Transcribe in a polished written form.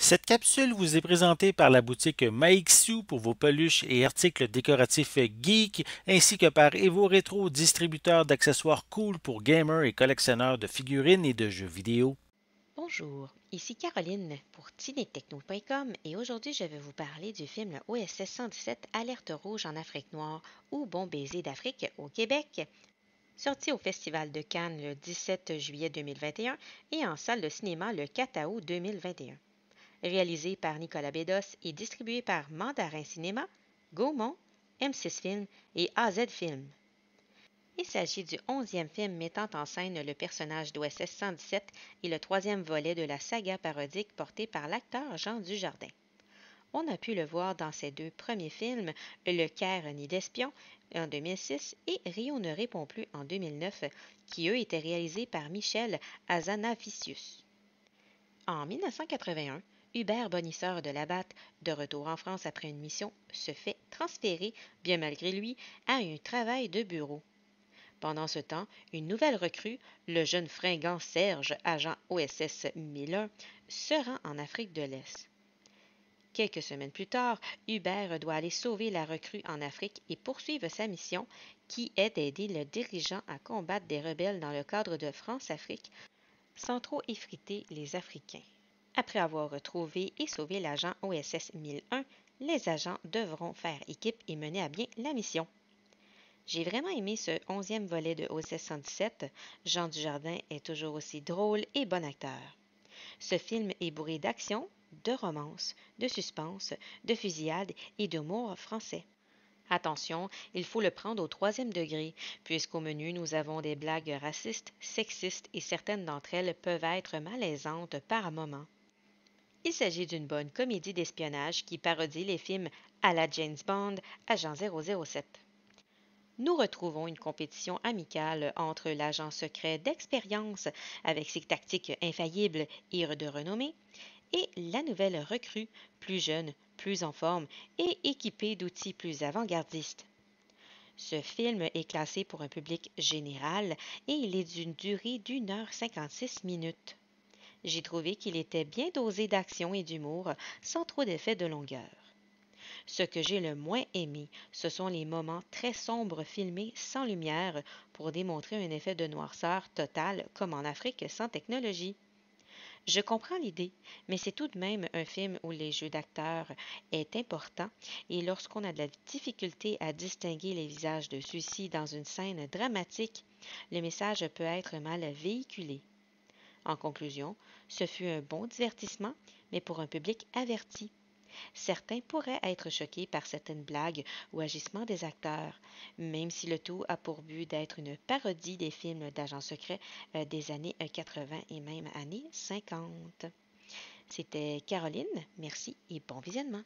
Cette capsule vous est présentée par la boutique Maixu pour vos peluches et articles décoratifs geek, ainsi que par Evo Retro, distributeur d'accessoires cool pour gamers et collectionneurs de figurines et de jeux vidéo. Bonjour, ici Caroline pour tinetechno.com et aujourd'hui je vais vous parler du film OSS 117 Alerte rouge en Afrique noire ou Bon baiser d'Afrique au Québec, sorti au Festival de Cannes le 17 juillet 2021 et en salle de cinéma le 4 août 2021. Réalisé par Nicolas Bédos et distribué par Mandarin Cinéma, Gaumont, M6 Film et AZ Film. Il s'agit du 11e film mettant en scène le personnage d'OSS 117 et le troisième volet de la saga parodique portée par l'acteur Jean Dujardin. On a pu le voir dans ses deux premiers films, Le Caire nid d'espion en 2006 et Rio ne répond plus en 2009, qui eux étaient réalisés par Michel Hazanavicius. En 1981, Hubert Bonisseur de Labatte, de retour en France après une mission, se fait transférer, bien malgré lui, à un travail de bureau. Pendant ce temps, une nouvelle recrue, le jeune fringant Serge, agent OSS 1001, se rend en Afrique de l'Est. Quelques semaines plus tard, Hubert doit aller sauver la recrue en Afrique et poursuivre sa mission, qui est d'aider le dirigeant à combattre des rebelles dans le cadre de France-Afrique, sans trop effriter les Africains. Après avoir retrouvé et sauvé l'agent OSS 1001, les agents devront faire équipe et mener à bien la mission. J'ai vraiment aimé ce 11e volet de OSS 117. Jean Dujardin est toujours aussi drôle et bon acteur. Ce film est bourré d'action, de romance, de suspense, de fusillade et d'humour français. Attention, il faut le prendre au troisième degré, puisqu'au menu nous avons des blagues racistes, sexistes et certaines d'entre elles peuvent être malaisantes par moments. Il s'agit d'une bonne comédie d'espionnage qui parodie les films à la James Bond, Agent 007. Nous retrouvons une compétition amicale entre l'agent secret d'expérience, avec ses tactiques infaillibles et de renommée, et la nouvelle recrue, plus jeune, plus en forme et équipée d'outils plus avant-gardistes. Ce film est classé pour un public général et il est d'une durée d'1h56 minutes. J'ai trouvé qu'il était bien dosé d'action et d'humour, sans trop d'effets de longueur. Ce que j'ai le moins aimé, ce sont les moments très sombres filmés sans lumière pour démontrer un effet de noirceur total comme en Afrique sans technologie. Je comprends l'idée, mais c'est tout de même un film où les jeux d'acteurs est important et lorsqu'on a de la difficulté à distinguer les visages de ceux-ci dans une scène dramatique, le message peut être mal véhiculé. En conclusion, ce fut un bon divertissement, mais pour un public averti. Certains pourraient être choqués par certaines blagues ou agissements des acteurs, même si le tout a pour but d'être une parodie des films d'agents secrets des années 80 et même années 50. C'était Caroline, merci et bon visionnement.